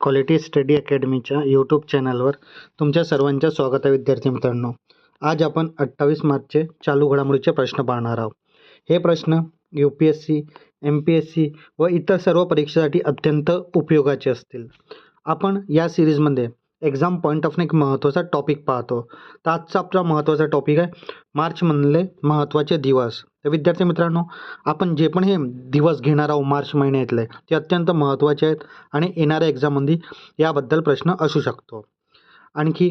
Quality study अकॅडमीच्या YouTube चॅनलवर तुमच्या सर्वांचं स्वागत आहे. विद्यार्थी मित्रांनो, आज आपण 28 मार्चचे चालू घडामोडीचे प्रश्न पाहणार आहोत. हे प्रश्न UPSC, MPSC व इतर सर्व परीक्षेसाठी अत्यंत उपयोगाचे असतील. आपण या सिरीजमध्ये एक्झाम पॉईंट ऑफ एक महत्त्वाचा टॉपिक पाहतो. तर आजचा आपला महत्त्वाचा टॉपिक आहे मार्चमधले महत्त्वाचे दिवस. तर विद्यार्थी मित्रांनो, आपण जे पण हे दिवस घेणार आहोत मार्च महिन्यातले, ते अत्यंत महत्त्वाचे आहेत आणि येणाऱ्या एक्झाममध्ये याबद्दल प्रश्न असू शकतो. आणखी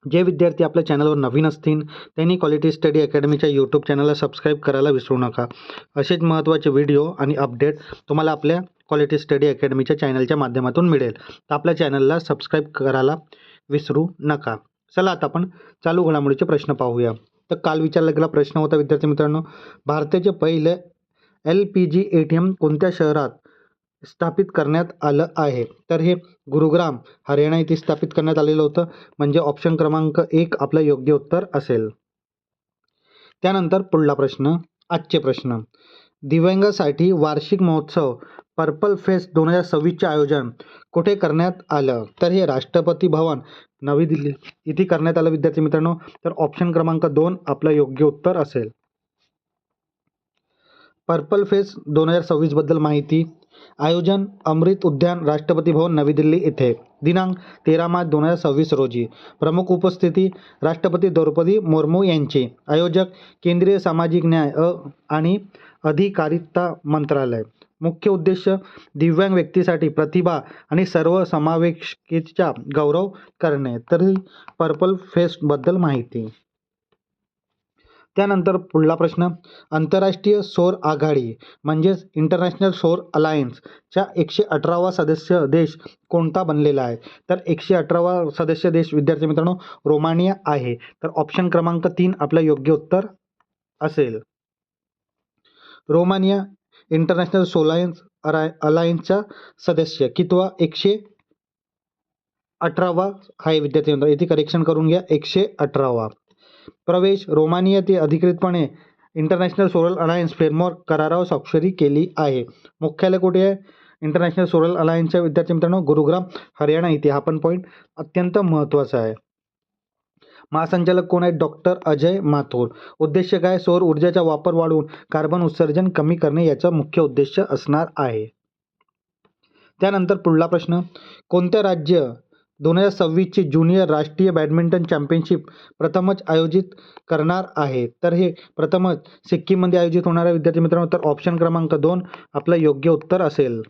जे विद्यार्थी आपल्या चॅनलवर नवीन असतील त्यांनी क्वालिटी स्टडी अकॅडमीच्या यूट्यूब चॅनलला सबस्क्राईब करायला विसरू नका. असेच महत्त्वाचे व्हिडिओ आणि अपडेट तुम्हाला आपल्या क्वालिटी स्टडी अकॅडमीच्या चॅनलच्या माध्यमातून मिळेल. तर आपल्या चॅनलला सबस्क्राईब करायला विसरू नका. चला आता आपण चालू घडामोडीचे प्रश्न पाहूया. तर काल विचारला गेला प्रश्न होता विद्यार्थी मित्रांनो, भारताचे पहिले LPG ATM कोणत्या शहरात स्थापित करण्यात आलं आहे? तर हे गुरुग्राम हरियाणा येथे स्थापित करण्यात आलेलं होतं. म्हणजे ऑप्शन क्रमांक 1 आपलं योग्य उत्तर असेल. त्यानंतर पुढला प्रश्न, आजचे प्रश्न, दिव्यांगासाठी वार्षिक महोत्सव पर्पल फेस्ट 2026चे आयोजन कुठे करण्यात आलं? तर हे राष्ट्रपती भवन नवी दिल्ली इथे करण्यात आलं विद्यार्थी मित्रांनो. तर ऑप्शन क्रमांक 2 आपलं योग्य उत्तर असेल. पर्पल फेस्ट 2026 बद्दल माहिती. आयोजन अमृत उद्यान, राष्ट्रपती भवन नवी दिल्ली येथे, दिनांक 13 मार्च 2026 रोजी. प्रमुख उपस्थिती राष्ट्रपती द्रौपदी मुर्मू यांची. आयोजक केंद्रीय सामाजिक न्याय आणि अधिकारिता मंत्रालय. मुख्य उद्देश दिव्यांग व्यक्तीसाठी प्रतिभा आणि सर्वसमावेशकतेचा गौरव करणे. तर पर्पल फेस्टबद्दल माहिती. त्यानंतर पुढला प्रश्न, आंतरराष्ट्रीय सौर आघाडी म्हणजेच इंटरनॅशनल सौर अलायन्सचा 118वा सदस्य देश कोणता बनलेला आहे? तर 118वा सदस्य देश विद्यार्थी मित्रांनो रोमानिया आहे. तर ऑप्शन क्रमांक 3 आपलं योग्य उत्तर असेल. रोमानिया इंटरनॅशनल सोलायन्स अलायन्सचा सदस्य कितवा? 118वा आहे विद्यार्थी मित्रांनो. इथे करेक्शन करून घ्या, 118वा. प्रवेश, रोमानियाने अधिकृतपणे इंटरनॅशनल सोलर अलायन्स फ्रेमवर्क करारावर स्वाक्षरी केली आहे. मुख्यालय कुठे आहे इंटरनॅशनल सोलर अलायन्सच्या विद्यार्थी मित्रांनो? गुरुग्राम हरियाणा इथे. हा पण पॉईंट अत्यंत महत्त्वाचा आहे. महासंचालक कोण आहेत? डॉक्टर अजय माथुर. उद्देश काय? सौर ऊर्जेचा वापर वाढवून कार्बन उत्सर्जन कमी करणे याचा मुख्य उद्देश असणार आहे. त्यानंतर पुढला प्रश्न, कोणत्या राज्य 2026ची ज्युनियर राष्ट्रीय बॅडमिंटन चॅम्पियनशिप प्रथमच आयोजित करणार आहे? तर हे प्रथमच सिक्कीममध्ये आयोजित होणार आहे विद्यार्थी मित्रांनो. तर ऑप्शन क्रमांक 2 आपलं योग्य उत्तर असेल.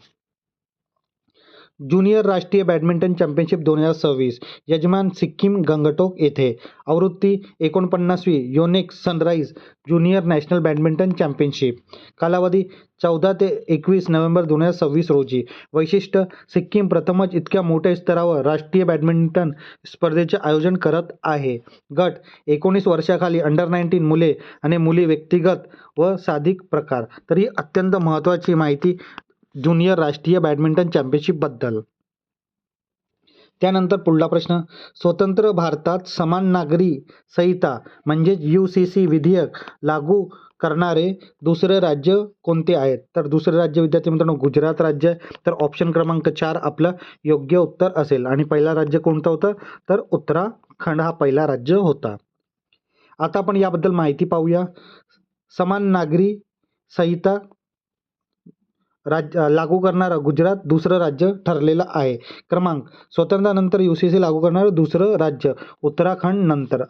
ज्युनियर राष्ट्रीय बॅडमिंटन चॅम्पियनशिप 2026 यजमान सिक्कीम गंगटोक येथे. आवृत्ती 49वी Yonex sunrise junior national badminton championship. कालावधी 14 ते 21 नोव्हेंबर 2026 रोजी. वैशिष्ट्य, सिक्कीम प्रथमच इतक्या मोठ्या स्तरावर राष्ट्रीय बॅडमिंटन स्पर्धेचे आयोजन करत आहे. गट 19 वर्षाखाली अंडर-19 मुले आणि मुली व्यक्तिगत व साधिक प्रकार. तर ही अत्यंत महत्त्वाची माहिती ज्युनियर राष्ट्रीय बॅडमिंटन चॅम्पियनशिपबद्दल. त्यानंतर पुढला प्रश्न, स्वतंत्र भारतात समान नागरी संहिता म्हणजेच UCC विधेयक लागू करणारे दुसरे राज्य कोणते आहेत? तर दुसरे राज्य विद्यार्थी मित्रांनो गुजरात राज्य आहे. तर ऑप्शन क्रमांक 4 आपलं योग्य उत्तर असेल. आणि पहिला राज्य कोणतं होतं? तर उत्तराखंड हा पहिला राज्य होता. आता आपण याबद्दल माहिती पाहूया. समान नागरी संहिता लागू करणारं गुजरात दुसरं राज्य ठरलेलं आहे. क्रमांक, स्वातंत्र्यानंतर UCC लागू करणारं दुसरं राज्य उत्तराखंड नंतर.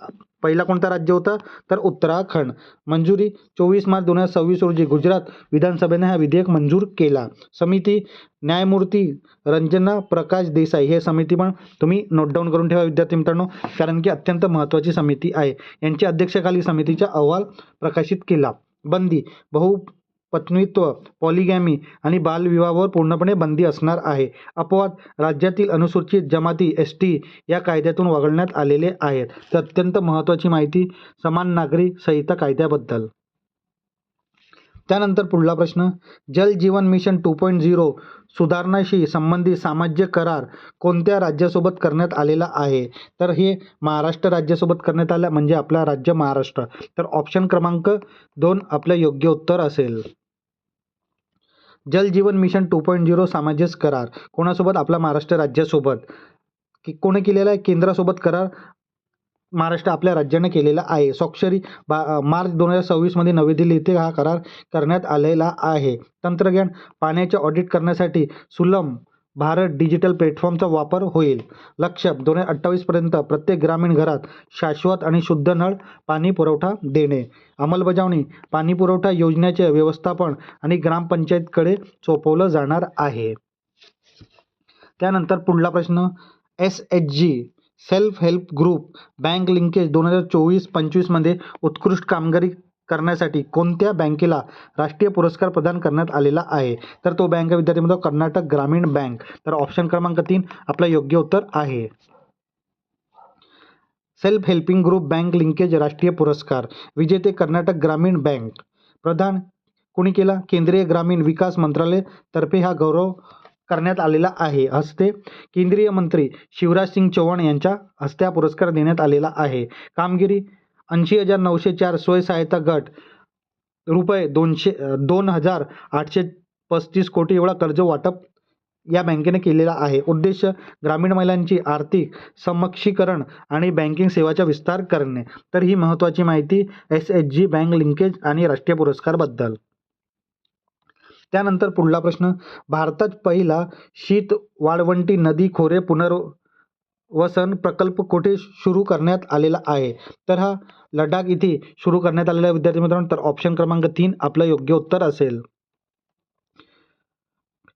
पहिला कोणता राज्य होता? तर उत्तराखंड. मंजुरी 24 मार्च 2026 रोजी गुजरात विधानसभेने हा विधेयक मंजूर केला. समिती, न्यायमूर्ती रंजना प्रकाश देसाई. हे समिती पण तुम्ही नोट डाऊन करून ठेवा विद्यार्थी मित्रांनो, कारण की अत्यंत महत्त्वाची समिती आहे. यांच्या अध्यक्षतेखाली समितीचा अहवाल प्रकाशित केला. बंदी, बहुपत्नीत्व, पॉलिगॅमी आणि बालविवाहावर पूर्णपणे बंदी असणार आहे. अपवाद राज्यातील अनुसूचित जमाती ST या कायद्यातून वगळण्यात आलेले आहेत. तर अत्यंत महत्त्वाची माहिती समान नागरी संहिता कायद्याबद्दल. त्यानंतर पुढला प्रश्न, जल जीवन मिशन 2.0 सुधारणाशी संबंधित सामंजस्य करार कोणत्या राज्यासोबत करण्यात आलेला आहे? तर हे महाराष्ट्र राज्यासोबत करण्यात आलं, म्हणजे आपला राज्य महाराष्ट्र. तर ऑप्शन क्रमांक 2 आपलं योग्य उत्तर असेल. जल जीवन मिशन 2.0 सामंजस्य करार कोणासोबत? आपला महाराष्ट्र राज्यासोबत. कोणी केलेला आहे? केंद्रासोबत करार महाराष्ट्र आपल्या राज्याने केलेला आहे. स्वाक्षरी मार्च 2026 मध्ये नवी दिल्ली येथे हा करार करण्यात आलेला आहे. तंत्रज्ञान पाण्याचे ऑडिट करण्यासाठी सुलभ भारत डिजिटल प्लॅटफॉर्मचा वापर होईल. लक्ष्य 2028 पर्यंत प्रत्येक ग्रामीण घरात शाश्वत आणि शुद्ध नळ पाणी पुरवठा देणे. अंमलबजावणी पाणी पुरवठा योजनेचे व्यवस्थापन आणि ग्रामपंचायतकडे सोपवलं जाणार आहे. त्यानंतर पुढला प्रश्न, SHG self help group bank linkage 2024-25 मध्ये उत्कृष्ट कामगिरी करण्यासाठी कोणत्या बँकेला राष्ट्रीय पुरस्कार प्रदान करण्यात आलेला आहे? तर तो बँक विद्यार्थी मित्रांनो कर्नाटक ग्रामीण बँक. तर ऑप्शन क्रमांक 3 आपलं योग्य उत्तर आहे. Self helping group bank linkage राष्ट्रीय पुरस्कार विजेते कर्नाटक ग्रामीण बँक. प्रदान कोणी केला? केंद्रीय ग्रामीण विकास मंत्रालय तर्फे हा गौरव करण्यात आलेला आहे. हस्ते केंद्रीय मंत्री शिवराज सिंग चौहान यांच्या हस्ते हा पुरस्कार देण्यात आलेला आहे. कामगिरी 80,904 स्वयंसहायता गट रुपये 2,835 कोटी एवढा कर्ज वाटप या बँकेने केलेला आहे. उद्देश ग्रामीण महिलांची आर्थिक सक्षमीकरण आणि बँकिंग सेवाचा विस्तार करणे. तर ही महत्त्वाची माहिती SHG बँक लिंकेज आणि राष्ट्रीय पुरस्कारबद्दल. त्यानंतर पुढला प्रश्न, भारतात पहिला शीत वाळवंटी नदी खोरे पुनर्वसन प्रकल्प कुठे सुरू करण्यात आलेला आहे? तर हा लडाख इथे सुरू करण्यात आलेला विद्यार्थी मित्रांनो. तर ऑप्शन क्रमांक 3 आपलं योग्य उत्तर असेल.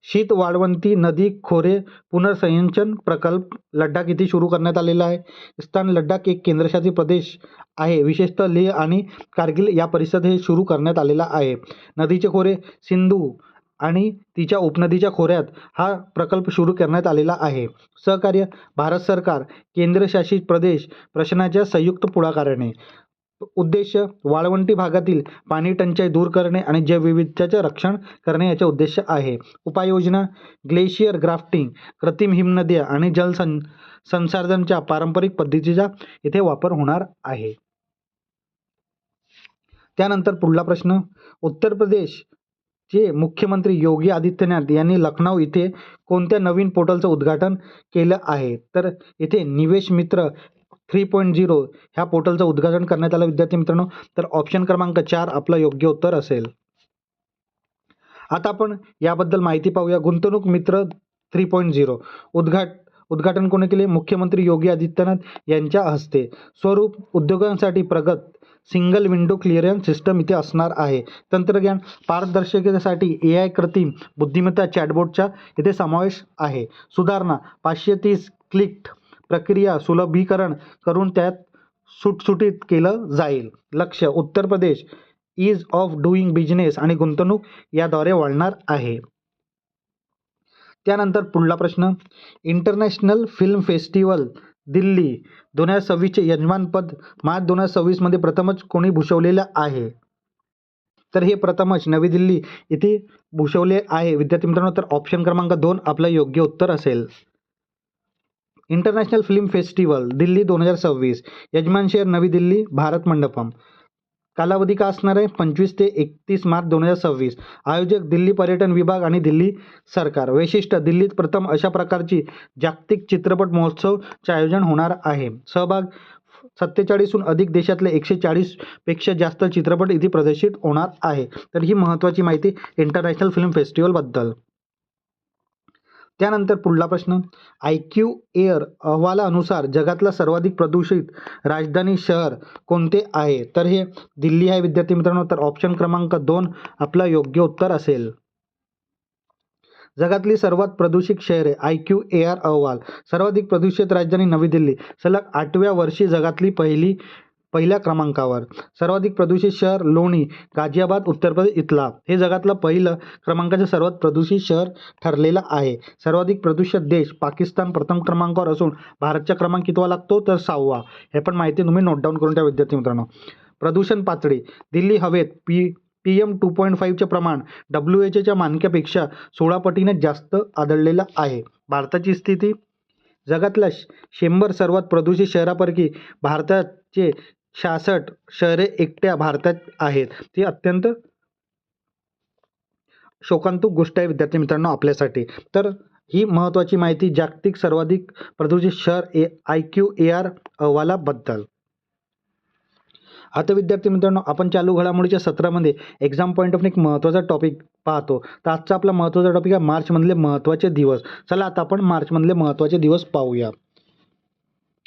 शीत वाळवंटी नदी खोरे पुनर्संचयन प्रकल्प लडाख इथे सुरू करण्यात आलेला आहे. स्थान लडाख एक केंद्रशासित प्रदेश आहे. विशेषतः लेह आणि कारगिल या परिसरात हे सुरू करण्यात आलेला आहे. नदीचे खोरे सिंधू आणि तिच्या उपनदीच्या खोऱ्यात हा प्रकल्प सुरू करण्यात आलेला आहे. सहकार्य भारत सरकार केंद्रशासित प्रदेश प्रशासनाच्या संयुक्त पुढाकाराने. उद्देश वाळवंटी भागातील पाणी टंचाई दूर करणे आणि जैवविविधतेचे रक्षण करणे याचा उद्देश आहे. उपाययोजना ग्लेशियर ग्राफ्टिंग कृत्रिम हिमनद्या आणि जल संसाधनांच्या पारंपरिक पद्धतीचा इथे वापर होणार आहे. त्यानंतर पुढला प्रश्न, उत्तर प्रदेशचे मुख्यमंत्री योगी आदित्यनाथ यांनी लखनौ इथे कोणत्या नवीन पोर्टलचं उद्घाटन केलं आहे? तर इथे निवेश मित्र 3.0 ह्या पोर्टलचं उद्घाटन करण्यात आलं विद्यार्थी मित्रांनो. तर ऑप्शन क्रमांक 4 आपलं योग्य उत्तर असेल. आता आपण याबद्दल माहिती पाहूया. गुंतवणूक मित्र 3.0 उद्घाटन कोणी केले? मुख्यमंत्री योगी आदित्यनाथ यांच्या हस्ते. स्वरूप उद्योगांसाठी प्रगत सिंगल विंडो क्लिअरन्स सिस्टम इथे असणार आहे. तंत्रज्ञान पारदर्शकतेसाठी AI कृत्रिम बुद्धिमत्ता चॅटबोटचा इथे समावेश आहे. सुधारणा 530 क्लिक प्रक्रिया सुलभीकरण करून त्यात सुटसुटीत केलं जाईल. लक्ष्य उत्तर प्रदेश ईज ऑफ डुईंग बिझनेस आणि गुंतवणूक याद्वारे वाढणार आहे. त्यानंतर पुढला प्रश्न, इंटरनॅशनल फिल्म फेस्टिवल दिल्ली 2026चे यजमानपद मार्च 2026 मध्ये प्रथमच कोणी भूषवलेलं आहे? तर हे प्रथमच नवी दिल्ली येथे भूषवले आहे विद्यार्थी मित्रांनो. तर ऑप्शन क्रमांक 2 आपलं योग्य उत्तर असेल. इंटरनॅशनल फिल्म फेस्टिवल दिल्ली 2026 यजमान शहर नवी दिल्ली भारत मंडपम. कालावधी का असणार आहे? 25 ते 31 मार्च 2026. आयोजक दिल्ली पर्यटन विभाग आणि दिल्ली सरकार. वैशिष्ट्य दिल्लीत प्रथम अशा प्रकारची जागतिक चित्रपट महोत्सवचे आयोजन होणार आहे. सहभाग 47हून अधिक देशातले 140 पेक्षा जास्त चित्रपट इथे प्रदर्शित होणार आहे. तर ही महत्त्वाची माहिती इंटरनॅशनल फिल्म फेस्टिवलबद्दल. त्यानंतर पुढला प्रश्न, IQ एअर अहवालानुसार जगातला सर्वाधिक प्रदूषित राजधानी शहर कोणते आहे? तर हे दिल्ली आहे विद्यार्थी मित्रांनो. तर ऑप्शन क्रमांक 2 आपलं योग्य उत्तर असेल. जगातली सर्वात प्रदूषित शहरे IQ एअर अहवाल. सर्वाधिक प्रदूषित राजधानी नवी दिल्ली सलग 8व्या वर्षी जगातली पहिल्या क्रमांकावर. सर्वाधिक प्रदूषित शहर लोणी गाझियाबाद उत्तर प्रदेश इथला. हे जगातलं पहिलं क्रमांकाचं सर्वात प्रदूषित शहर ठरलेलं आहे. सर्वाधिक प्रदूषित देश पाकिस्तान प्रथम क्रमांकावर असून भारतचा क्रमांक कितवा लागतो? तर 6वा. हे पण माहिती तुम्ही नोट डाऊन करून ठेवा विद्यार्थी मित्रांनो. प्रदूषण पातळी दिल्ली हवेत PM 2.5चे प्रमाण WHOच्या मानकापेक्षा 16 पटीने जास्त आढळलेलं आहे. भारताची स्थिती जगातल्या 100 सर्वात प्रदूषित शहरापैकी भारताचे 66 शहरे एकट्या भारतात आहेत. ती अत्यंत शोकांतिक गोष्ट आहे विद्यार्थी मित्रांनो आपल्यासाठी. तर ही महत्त्वाची माहिती जागतिक सर्वाधिक प्रदूषित शहर IQAR अहवालाबद्दल. आता विद्यार्थी मित्रांनो आपण चालू घडामोडीच्या सत्रामध्ये एक्झाम पॉईंट ऑफ एक महत्त्वाचा टॉपिक पाहतो. तर आजचा आपला महत्त्वाचा टॉपिक आहे मार्चमधले महत्त्वाचे दिवस. चला आता आपण मार्चमधले महत्त्वाचे दिवस पाहूया.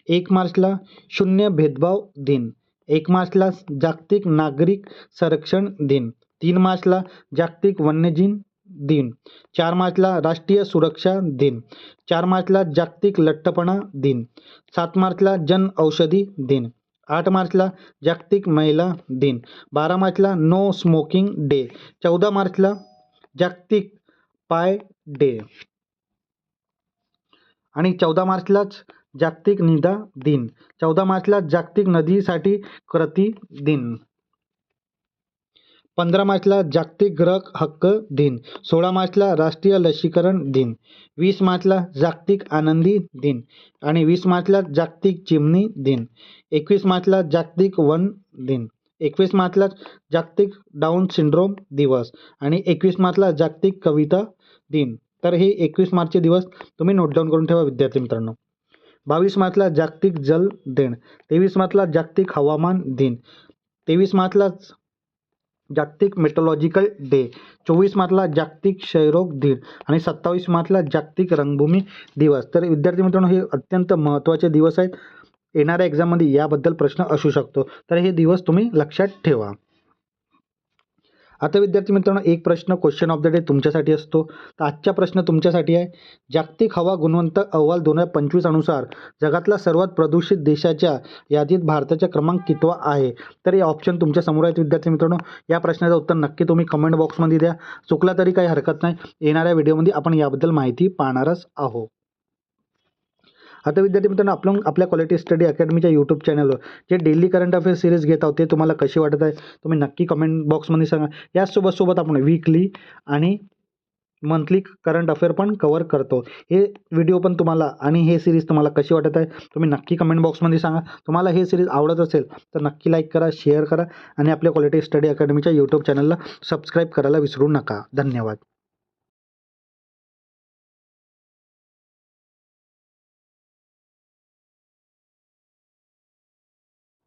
1 मार्चला शून्य भेदभाव दिन. 1 मार्चला जागतिक नागरिक संरक्षण दिन. 3 मार्चला जागतिक वन्यजीव दिन. 4 मार्चला राष्ट्रीय सुरक्षा दिन. 4 मार्चला जागतिक लठ्ठपणा दिन. 7 मार्चला जन औषधी दिन. 8 मार्चला जागतिक महिला दिन. 12 मार्चला नो स्मोकिंग डे. 14 मार्चला जागतिक पाय डे आणि 14 मार्चलाच जागतिक निदा दिन. 14 मार्चला जागतिक नदीसाठी कृती दिन. 15 मार्चला जागतिक ग्राहक हक्क दिन. 16 मार्चला राष्ट्रीय लसीकरण दिन. 20 मार्चला जागतिक आनंदी दिन आणि 20 मार्चला जागतिक चिमणी दिन. 21 मार्चला जागतिक वन दिन. 21 मार्चला जागतिक डाऊन सिंड्रोम दिवस आणि 21 मार्चला जागतिक कविता दिन. तर हे 21 मार्चचे दिवस तुम्ही नोट डाऊन करून ठेवा विद्यार्थी मित्रांनो. 22 मार्चला जागतिक जल दिन. 23 मार्चला जागतिक हवामान दिन. 23 मार्चला जागतिक मेट्रोलॉजिकल डे. 24 मार्चला जागतिक क्षयरोग दिन आणि 27 मार्चला जागतिक रंगभूमी दिवस. तर विद्यार्थी मित्रांनो हे अत्यंत महत्त्वाचे दिवस आहेत. येणाऱ्या एक्झाममध्ये याबद्दल प्रश्न असू शकतो. तर हे दिवस तुम्ही लक्षात ठेवा. आता विद्यार्थी मित्रांनो एक प्रश्न क्वेश्चन ऑफ द डे तुमच्यासाठी असतो. तर आजचा प्रश्न तुमच्यासाठी आहे, जागतिक हवा गुणवत्ता अहवाल 2025 अनुसार जगातला सर्वात प्रदूषित देशाच्या यादीत भारताचा क्रमांक कितवा आहे? तर हे ऑप्शन तुमच्या समोर आहेत विद्यार्थी मित्रांनो. या प्रश्नाचं उत्तर नक्की तुम्ही कमेंट बॉक्समध्ये द्या. चुकला तरी काही हरकत नाही. येणाऱ्या व्हिडिओमध्ये आपण याबद्दल माहिती पाहणारच आहोत. आता विद्यार्थी मित्रांनो आपल्या क्वालिटी स्टडी अकॅडमीच्या यूट्यूब चॅनलवर जे डेली करंट अफेअर सिरीज घेत आहोत ते तुम्हाला कशी वाटत आहे तुम्ही नक्की कमेंट बॉक्समध्ये सांगा. यासोबत आपण वीकली आणि मंथली करंट अफेअर पण कव्हर करतो. हे व्हिडिओ पण तुम्हाला आणि हे सिरीज तुम्हाला कशी वाटत आहे तुम्ही नक्की कमेंट बॉक्समध्ये सांगा. तुम्हाला हे सिरीज आवडत असेल तर नक्की लाईक करा, शेअर करा आणि आपल्या क्वालिटी स्टडी अकॅडमीच्या यूट्यूब चॅनलला सबस्क्राईब करायला विसरू नका. धन्यवाद.